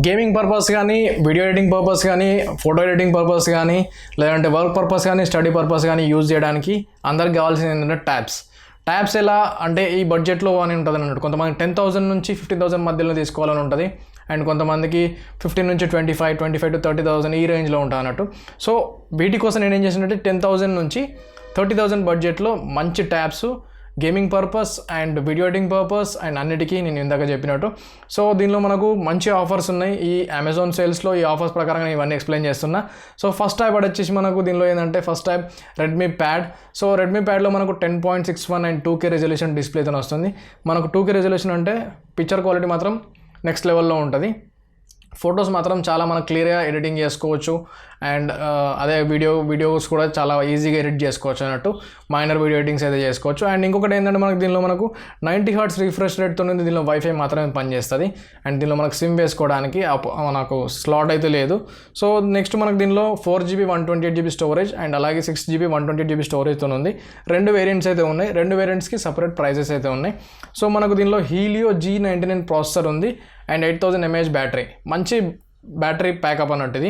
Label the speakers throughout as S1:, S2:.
S1: Gaming purpose కానీ, video editing purpose కానీ, photo editing purpose కానీ, లేదంటే వర్క్ పర్పస్ కానీ, స్టడీ పర్పస్ కానీ యూజ్ చేయడానికి అందరికి కావాల్సింది ఏంటంటే ట్యాబ్స్ ఎలా అంటే ఈ బడ్జెట్లో అని ఉంటుంది అన్నట్టు. కొంతమంది 10,000 నుంచి 15,000 మధ్యలో తీసుకోవాలని ఉంటుంది, అండ్ కొంతమందికి 15 నుంచి 25 to 30,000 ఈ రేంజ్లో ఉంటుంది అన్నట్టు. సో వీటి కోసం నేను ఏం చేసినట్టు 10,000 నుంచి 30,000 బడ్జెట్లో మంచి tabs gaming purpose and video editing purpose and అన్నిటికీ నేను ఇందాక చెప్పినట్టు. సో దీనిలో మనకు మంచి ఆఫర్స్ ఉన్నాయి. ఈ అమెజాన్ సేల్స్లో ఈ ఆఫర్స్ ప్రకారంగా నేను ఇవన్నీ ఎక్స్ప్లెయిన్ చేస్తున్నా. సో ఫస్ట్ ట్యాబ్ వచ్చేసి మనకు దీనిలో ఏంటంటే first tab Redmi pad. So Redmi ప్యాడ్లో మనకు 10.61 అండ్ 2K రెజల్యూషన్ డిస్ప్లేతో వస్తుంది. మనకు 2K రెజల్యూషన్ అంటే పిక్చర్ క్వాలిటీ మాత్రం నెక్స్ట్ లెవెల్లో ఉంటుంది. ఫొటోస్ మాత్రం చాలా మనకు క్లియర్గా ఎడిటింగ్ చేసుకోవచ్చు, అండ్ అదే వీడియోస్ కూడా చాలా ఈజీగా ఎడిట్ చేసుకోవచ్చు అన్నట్టు. మైనర్ వీడియో ఎడిటింగ్స్ అయితే చేసుకోవచ్చు. అండ్ ఇంకొకటి ఏంటంటే మనకు 90 Hz రిఫ్రెష్ రేట్తో ఉంది. దీనిలో వైఫై మాత్రమే పనిచేస్తుంది, అండ్ దీనిలో మనకు సిమ్ వేసుకోవడానికి మనకు స్లాట్ అయితే లేదు. సో నెక్స్ట్ మనకు దీనిలో 4GB 128GB స్టోరేజ్ అండ్ అలాగే 6GB 128GB స్టోరేజ్తో ఉంది. 2 వేరియంట్స్ అయితే ఉన్నాయి. 2 వేరియంట్స్కి సపరేట్ ప్రైజెస్ అయితే ఉన్నాయి. సో మనకు దీనిలో హీలియో G99 ప్రాసెసర్ ఉంది అండ్ 8000 mAh బ్యాటరీ. మంచి బ్యాటరీ ప్యాకప్ అన్నట్టు. ఇది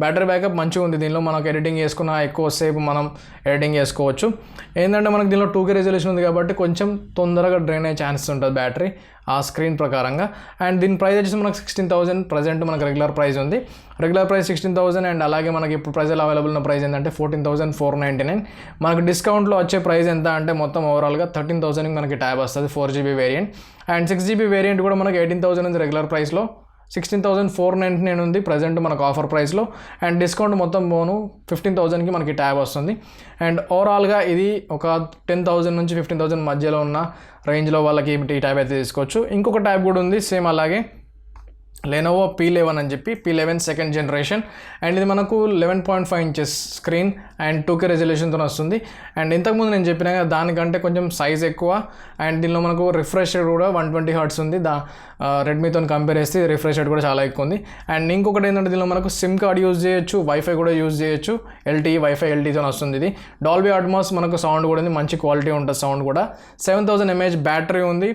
S1: బ్యాటరీ బ్యాకప్ మంచిగా ఉంది. దీనిలో మనకు ఎడిటింగ్ చేసుకున్న ఎక్కువసేపు మనం ఎడిటింగ్ చేసుకోవచ్చు. ఏంటంటే మనకు దీనిలో 2K రెజల్యూషన్ ఉంది కాబట్టి కొంచెం తొందరగా డ్రైన్ అయ్యే ఛాన్సెస్ ఉంటుంది బ్యాటరీ ఆ స్క్రీన్ ప్రకారంగా. అండ్ దీని ప్రైస్ వచ్చేసి మనకు 16,000 ప్రజెంట్ మనకు రెగ్యులర్ ప్రైస్ ఉంది. రెగ్యులర్ ప్రైస్ 16,000 అండ్ అలాగే మనకి ఇప్పుడు ప్రైజ్లో అవైలబుల్ ఉన్న ప్రైస్ ఏంటంటే 14,499. మనకు డిస్కౌంట్లో వచ్చే ప్రైస్ ఎంత అంటే మొత్తం ఓవరాల్గా 13,000కి మనకి ట్యాబ్ వస్తుంది 4GB variant. And 6GB variant కూడా మనకి 18,000 ఉంది రెగ్యులర్ ప్రైస్లో, 16,499 ఉంది ప్రజెంట్ మనకు ఆఫర్ ప్రైస్లో. అండ్ డిస్కౌంట్ మొత్తం పోను 15,000కి మనకి ట్యాబ్ వస్తుంది. అండ్ ఓవరాల్గా ఇది ఒక 10,000 నుంచి 15,000 మధ్యలో ఉన్న రేంజ్లో వాళ్ళకి ఈ ట్యాబ్ అయితే తీసుకోవచ్చు. ఇంకొక ట్యాబ్ కూడా ఉంది సేమ్ అలాగే, Lenovo P11 అని చెప్పి, P11 సెకండ్ జనరేషన్. అండ్ ఇది మనకు 11.5 inches స్క్రీన్ అండ్ 2K రెజల్యూషన్తో వస్తుంది. అండ్ ఇంతకుముందు నేను చెప్పిన దానికంటే కొంచెం సైజ్ ఎక్కువ, అండ్ దీనిలో మనకు రిఫ్రెష్ రేట్ కూడా 120 Hz ఉంది. రెడ్మీతో కంపేర్ చేస్తే రిఫ్రెష్ రేట్ కూడా చాలా ఎక్కువ ఉంది. అండ్ ఇంకొకటి ఏంటంటే దీనిలో మనకు సిమ్ కార్డ్ యూజ్ చేయొచ్చు, వైఫై కూడా యూజ్ చేయొచ్చు. వైఫై LTEతో వస్తుంది. ఇది డాల్బీ అట్మాస్ మనకు సౌండ్ కూడా ఉంది, మంచి క్వాలిటీ ఉంటుంది సౌండ్ కూడా. 7000 mAh బ్యాటరీ ఉంది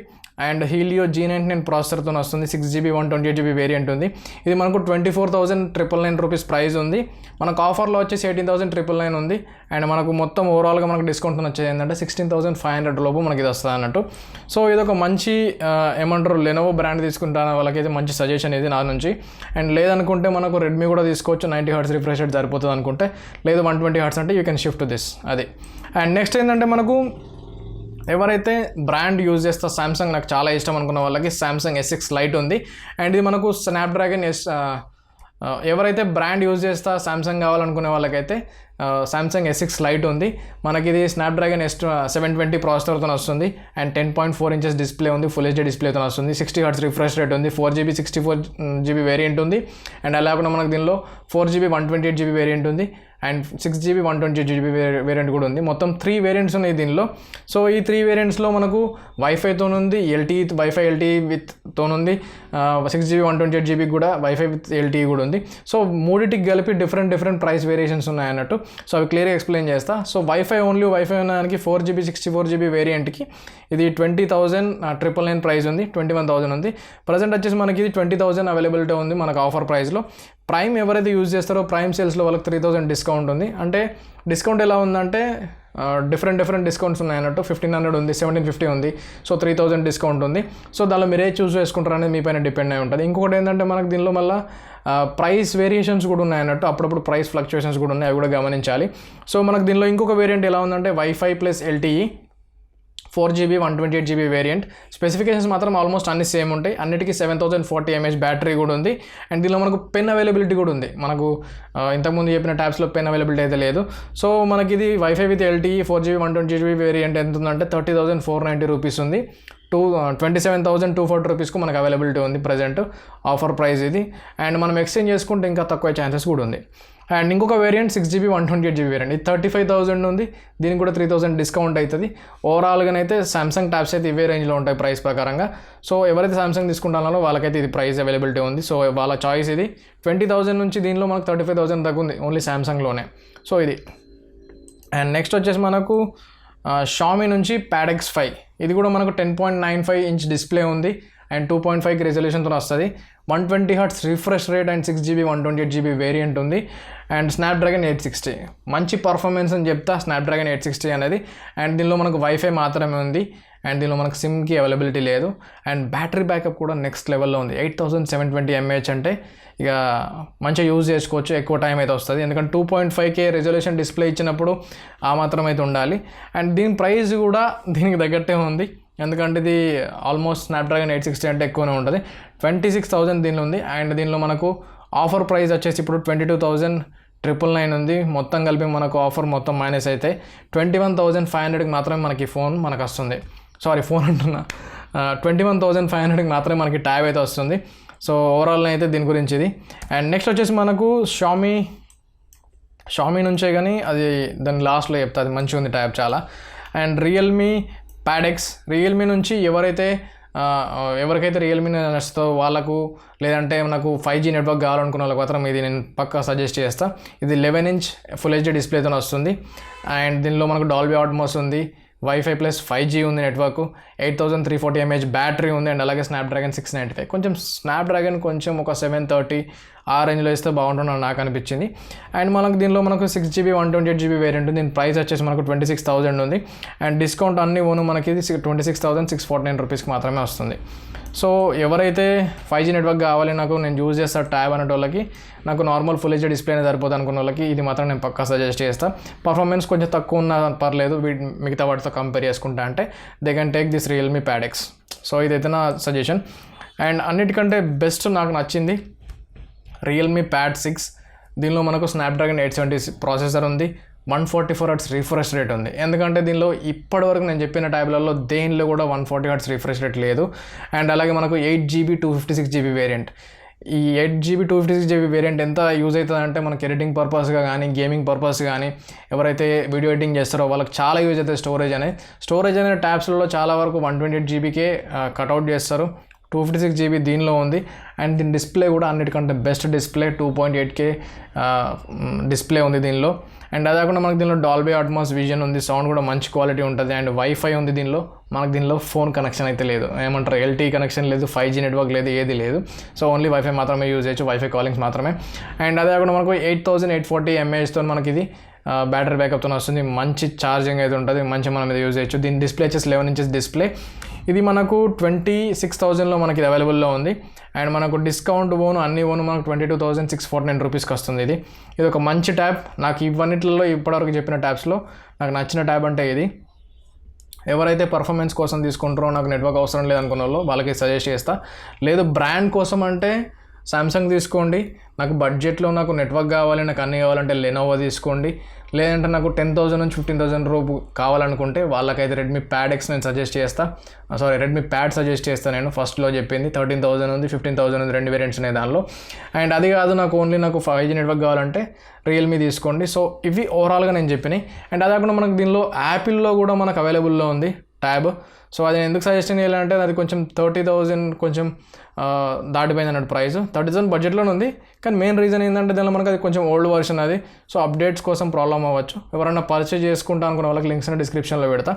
S1: అండ్ హీలియో G99 ప్రాసెసర్తో వస్తుంది. 6GB 128GB వేరియంట్ ఉంది. ఇది మనకు 24,999 రూపీస్ ప్రైస్ ఉంది. మనకు ఆఫర్లో వచ్చేసి 18,999 ఉంది. అండ్ మనకు మొత్తం ఓవరాల్గా మనకు డిస్కౌంట్ వచ్చేది ఏంటంటే 16,500 లోపు మనకి ఇది వస్తుంది అన్నట్టు. సో ఇది ఒక మంచి ఏమంటారు లెనోవో బ్రాండ్ తీసుకుంటాను వాళ్ళకైతే మంచి సజెషన్ ఇది నా నుంచి. అండ్ లేదనుకుంటే మనకు రెడ్మీ కూడా తీసుకోవచ్చు, 90 Hz రిఫ్రెష్ రేట్ సరిపోతుంది అనుకుంటే. లేదు 120 Hz అంటే యూ కెన్ షిఫ్ట్ దిస్ అది. అండ్ నెక్స్ట్ ఏంటంటే మనకు ఎవరైతే బ్రాండ్ యూజ్ చేస్తా సామ్సంగ్ నాకు చాలా ఇష్టం అనుకున్న వాళ్ళకి సామ్సంగ్ S6 Lite ఉంది. అండ్ ఇది మనకు స్నాప్డ్రాగన్ ఎవరైతే బ్రాండ్ యూజ్ చేస్తా సామ్సంగ్ కావాలనుకునే వాళ్ళకైతే సామ్సంగ్ S6 Lite ఉంది. మనకి ఇది స్నాప్డ్రాగన్ S720 ప్రాసెసర్తో వస్తుంది అండ్ 10.4 inches డిస్ప్లే ఉంది, ఫుల్ HD డిస్ప్లేతో వస్తుంది. 60 Hz రిఫ్రెష్ రేట్ ఉంది. 4GB 64GB వేరియంట్ ఉంది. అండ్ అలాగే మనకు దీనిలో 4GB 128GB వేరియంట్ ఉంది అండ్ 6GB 128GB వేరియంట్ కూడా ఉంది. మొత్తం 3 వేరియంట్స్ ఉన్నాయి దీనిలో. సో ఈ 3 వేరియంట్స్లో మనకు వైఫైతో ఉంది, వైఫై LTE విత్తో ఉంది, 6GB 128GB కూడా వైఫై విత్ LTE కూడా ఉంది. సో మూడింటికి కలిపి డిఫరెంట్ ప్రైస్ వేరియేషన్స్ ఉన్నాయి అన్నట్టు. సో అవి క్లియర్గా ఎక్స్ప్లెయిన్ చేస్తా. సో వైఫై ఉన్నదానికి 4GB 64GB వేరియంట్కి ఇది 20,999 ప్రైస్ ఉంది, 21,000 ఉంది. ప్రజెంట్ వచ్చేసి మనకి ఇది 20,000 అవైలబిలిటీ ఉంది మనకు ఆఫర్ ప్రైస్లో. ప్రైమ్ ఎవరైతే యూజ్ చేస్తారో ప్రైమ్ సేల్స్లో వాళ్ళకి 3,000 డిస్కౌంట్ ఉంది. అంటే డిస్కౌంట్ ఎలా ఉందంటే డిఫరెంట్ డిస్కౌంట్స్ ఉన్నాయి అన్నట్టు. 1,500 ఉంది, 1,750 ఉంది, సో 3,000 డిస్కౌంట్ ఉంది. సో దానిలో మీరే చూస్ చేసుకుంటారు అనేది మీ పైన డిపెండ్ అయి ఉంటుంది. ఇంకొకటి ఏంటంటే మనకు దీనిలో మళ్ళీ ప్రైస్ వేరియేషన్స్ కూడా ఉన్నాయి అన్నట్టు. అప్పుడప్పుడు ప్రైస్ ఫ్లక్చుయేషన్స్ కూడా ఉన్నాయి, అవి కూడా గమనించాలి. సో మనకు దీనిలో ఇంకొక వేరియంట్ ఎలా ఉందంటే wifi plus LTE 4GB 128GB variant. Specifications మాత్రం ఆల్మోస్ట్ అన్ని సేమ్ ఉంటాయి. అన్నిటికీ 7040 mAh బ్యాటరీ కూడా ఉంది. అండ్ దీనిలో మనకు పెన్ అవైలబిలిటీ కూడా ఉంది. మనకు ఇంతకుముందు చెప్పిన ట్యాబ్స్లో పెన్ అవైలబిలిటీ అయితే లేదు. సో మనకి ఇది wifi with LTE 4GB 128GB variant ఎంత ఉందంటే 30,490 రూపీస్ ఉంది. 27,240 రూపీస్కు మనకు అవైలబిలిటీ ఉంది ప్రజెంట్ ఆఫర్ ప్రైస్ ఇది. అండ్ మనం ఎక్స్చేంజ్ చేసుకుంటే ఇంకా తక్కువ ఛాన్సెస్ కూడా ఉంది. అండ్ ఇంకొక వేరియంట్ 6GB 128GB వేరియంట్, ఇది 35,000 ఉంది. దీనికి కూడా 3,000 డిస్కౌంట్ అవుతుంది. ఓవరాల్గానైతే సామ్సంగ్ ట్యాబ్స్ అయితే ఇవే రేంజ్లో ఉంటాయి ప్రైస్ ప్రకారంగా. సో ఎవరైతే సామ్సంగ్ తీసుకుంటారో వాళ్ళకైతే ఇది ప్రైస్ అవైలబిలిటీ ఉంది. సో వాళ్ళ చాయిస్ ఇది. 20,000 నుంచి దీనిలో మనకు 35,000 దాకా ఉంది ఓన్లీ సామ్సంగ్లోనే. సో ఇది. అండ్ నెక్స్ట్ వచ్చేసి మనకు Xiaomi నుంచి Pad X5, ఇది కూడా మనకు 10.95 inch డిస్ప్లే ఉంది అండ్ 2.5 రెజల్యూషన్తో వస్తుంది. 120Hz refresh rate and 6GB 128GB variant ఉంది. అండ్ స్నాప్డ్రాగన్ 860 మంచి పర్ఫార్మెన్స్ అని చెప్తా స్నాప్డ్రాగన్ 860 అనేది. అండ్ దీనిలో మనకు వైఫై మాత్రమే ఉంది. అండ్ దీనిలో మనకు సిమ్కి అవైలబిలిటీ లేదు. అండ్ బ్యాటరీ బ్యాకప్ కూడా నెక్స్ట్ లెవెల్లో ఉంది. 8720 mAh అంటే ఇక మంచిగా యూజ్ చేసుకోవచ్చు, ఎక్కువ టైం అయితే వస్తుంది. ఎందుకంటే 2.5K రెజల్యూషన్ డిస్ప్లే ఇచ్చినప్పుడు ఆ మాత్రం అయితే ఉండాలి. అండ్ దీని ప్రైస్ కూడా దీనికి తగ్గట్టే ఉంది. ఎందుకంటే ఇది ఆల్మోస్ట్ స్నాప్డ్రాగన్ 860 అంటే ఎక్కువనే ఉంటుంది. 26,000 దీనిలో ఉంది. అండ్ దీనిలో మనకు ఆఫర్ ప్రైస్ వచ్చేసి ఇప్పుడు 22,999 ఉంది. మొత్తం కలిపి మనకు ఆఫర్ మొత్తం మైనస్ అయితే 21,500కి మాత్రమే మనకి ఫోన్ మనకు వస్తుంది. సారీ ఫోన్ అంటున్నా, 21,500కి మాత్రమే మనకి ట్యాబ్ అయితే వస్తుంది. సో ఓవరాల్ అయితే దీని గురించి ఇది. అండ్ నెక్స్ట్ వచ్చేసి మనకు షామీ నుంచే కానీ అది దాని లాస్ట్లో చెప్తా, అది మంచిగా ఉంది ట్యాబ్ చాలా. అండ్ రియల్మీ ప్యాడ్ ఎక్స్ నుంచి ఎవరికైతే రియల్మీ నచ్చుతో వాళ్ళకు, లేదంటే నాకు 5G నెట్వర్క్ కావాలనుకున్న వాళ్ళకి మాత్రం ఇది నేను పక్కా సజెస్ట్ చేస్తాను. ఇది 11" ఫుల్ హెచ్డీ డిస్ప్లేతో వస్తుంది. అండ్ దీనిలో మనకు డాల్బీ అట్మాస్ ఉంది, వైఫై ప్లస్ 5G ఉంది నెట్వర్క్, 8340 mAh బ్యాటరీ ఉంది. అండ్ అలాగే స్నాప్డ్రాగన్ 695. కొంచెం స్నాప్డ్రాగన్ కొంచెం ఒక 730 ఆ రేంజ్లో ఇస్తే బాగుంటుందని నాకు అనిపించింది. అండ్ మనకు దీనిలో మనకు 6GB 128GB వేరియంట్ ఉంది. దీని ప్రైస్ వచ్చేసి మనకు 26,000 ఉంది. అండ్ డిస్కౌంట్ అన్నీ ఓను మనకి ఇది 26,649 రూపీస్కి మాత్రమే వస్తుంది. సో ఎవరైతే 5G నెట్వర్క్ కావాలి నాకు, నేను యూజ్ చేస్తా ట్యాబ్ అనే వాళ్ళకి, నాకు నార్మల్ ఫుల్ హెచ్డీ డిస్ప్లేనే సరిపోతుంది అనుకున్న వాళ్ళకి ఇది మాత్రం నేను పక్కా సజెస్ట్ చేస్తాను. పర్ఫార్మెన్స్ కొంచెం తక్కువ ఉన్నా పర్లేదు మిగతా వాటితో కంపేర్ చేసుకుంటా అంటే they can take this Realme pad X. So ఇదైతే నా సజెషన్. అండ్ అన్నిటికంటే బెస్ట్ నాకు నచ్చింది రియల్మీ ప్యాడ్ 6. దీనిలో మనకు స్నాప్డ్రాగన్ 870 ప్రాసెసర్ ఉంది, 144Hz రిఫ్రెష్ రేట్ ఉంది. ఎందుకంటే దీనిలో ఇప్పటివరకు నేను చెప్పిన ట్యాబ్లలో దేనిలో కూడా 140Hz రిఫ్రెష్ రేట్ లేదు. అండ్ అలాగే మనకు 8GB 256GB వేరియంట్. ఈ 8GB 256GB వేరియంట్ ఎంత యూజ్ అవుతుంది అంటే మనకి ఎడిటింగ్ పర్పస్గా కానీ, గేమింగ్ పర్పస్ కానీ, ఎవరైతే వీడియో ఎడిటింగ్ చేస్తారో వాళ్ళకి చాలా యూజ్ అవుతుంది. స్టోరేజ్ అనే ట్యాబ్స్లలో చాలా వరకు 128GBకే కట్అవుట్ చేస్తారు. 256GB దీనిలో ఉంది. అండ్ దీని డిస్ప్లే కూడా అన్నిటికంటే బెస్ట్ డిస్ప్లే, 2.8K డిస్ప్లే ఉంది దీనిలో. అండ్ అదే కాకుండా మనకు దీనిలో డాల్బీ అట్మాస్ విజన్ ఉంది, సౌండ్ కూడా మంచి క్వాలిటీ ఉంటుంది. అండ్ వైఫై ఉంది దీనిలో. మనకు దీనిలో ఫోన్ కనెక్షన్ అయితే లేదు, ఏమంటారు LTE కనెక్షన్ లేదు, 5G నెట్వర్క్ లేదు, ఏది లేదు. సో ఓన్లీ వైఫై మాత్రమే యూజ్ చేయొచ్చు, వైఫై కాలింగ్స్ మాత్రమే. అండ్ అదే కాకుండా మనకు 8840 mAhతో మనకి ఇది బ్యాటరీ బ్యాకప్తో వస్తుంది. మంచి ఛార్జింగ్ అయితే ఉంటుంది, మంచి మనం ఇది యూజ్ చేయొచ్చు. దీని డిస్ప్లే వచ్చేసి 11 inches డిస్ప్లే. ఇది మనకు 26,000లో మనకి ఇది అవైలబుల్లో ఉంది. అండ్ మనకు డిస్కౌంట్ అన్ని మనకు 22,649 రూపీస్కి వస్తుంది. ఇది ఒక మంచి ట్యాబ్. నాకు ఇవన్నిటిలో ఇప్పటివరకు చెప్పిన ట్యాబ్స్లో నాకు నచ్చిన ట్యాబ్ అంటే ఇది. ఎవరైతే పర్ఫార్మెన్స్ కోసం తీసుకుంటారో, నాకు నెట్వర్క్ అవసరం లేదనుకున్న వాళ్ళు వాళ్ళకి సజెస్ట్ చేస్తా. లేదు బ్రాండ్ కోసం అంటే సామ్సంగ్ తీసుకోండి. నాకు బడ్జెట్లో నాకు నెట్వర్క్ కావాలి, నాకు అన్నీ కావాలంటే లెనోవో తీసుకోండి. లేదంటే నాకు 10,000 నుంచి 15,000 రూపు కావాలనుకుంటే వాళ్ళకైతే రెడ్మీ ప్యాడ్ ఎక్స్ నేను సజెస్ట్ చేస్తా. రెడ్మీ ప్యాడ్ సజెస్ట్ చేస్తాను. నేను ఫస్ట్లో చెప్పింది 13,000 ఉంది, 15,000 ఉంది, 2 వేరియంట్స్ ఉన్నాయి దానిలో. అండ్ అది కాదు నాకు ఓన్లీ నాకు 5G నెట్వర్క్ కావాలంటే రియల్మీ తీసుకోండి. సో ఇవి ఓవరాల్గా నేను చెప్పినాయి. అండ్ అదే కాకుండా మనకు దీనిలో యాపిల్లో కూడా మనకు అవైలబుల్లో ఉంది ట్యాబ్. సో అది ఎందుకు సజెషన్ చేయాలంటే అది కొంచెం 30,000 కొంచెం దాటిపోయింది అన్నట్టు ప్రైస్. 30,000 బడ్జెట్లోనే ఉంది. కానీ మెయిన్ రీజన్ ఏంటంటే దీనిలో మనకు అది కొంచెం ఓల్డ్ వర్షన్ అది. సో అప్డేట్స్ కోసం ప్రాబ్లం అవ్వచ్చు. ఎవరైనా పర్చేజ్ చేసుకుంటా అనుకున్న వాళ్ళకి లింక్స్ డిస్క్రిప్షన్లో పెడతా.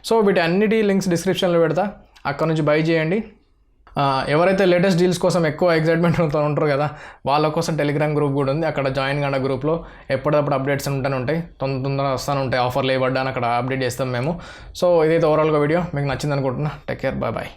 S1: సో వీటి అన్నిటి లింక్స్ డిస్క్రిప్షన్లో పెడతా, అక్కడ నుంచి బై చేయండి. ఎవరైతే లేటెస్ట్ డీల్స్ కోసం ఎక్కువ ఎక్సైట్మెంట్ ఉంటారో కదా, వాళ్ళ కోసం టెలిగ్రామ్ గ్రూప్ కూడా ఉంది. అక్కడ జాయిన్ కాండి. గ్రూప్లో ఎప్పటికప్పుడు అప్డేట్స్ ఉంటాయి, తొందరగా వస్తూనే ఉంటాయి. ఆఫర్లు ఇవ్వడానికి అక్కడ అప్డేట్ చేస్తాం మేము. సో ఇదైతే ఓవరాల్గా వీడియో మీకు నచ్చింది అనుకుంటున్నా. Take care, bye.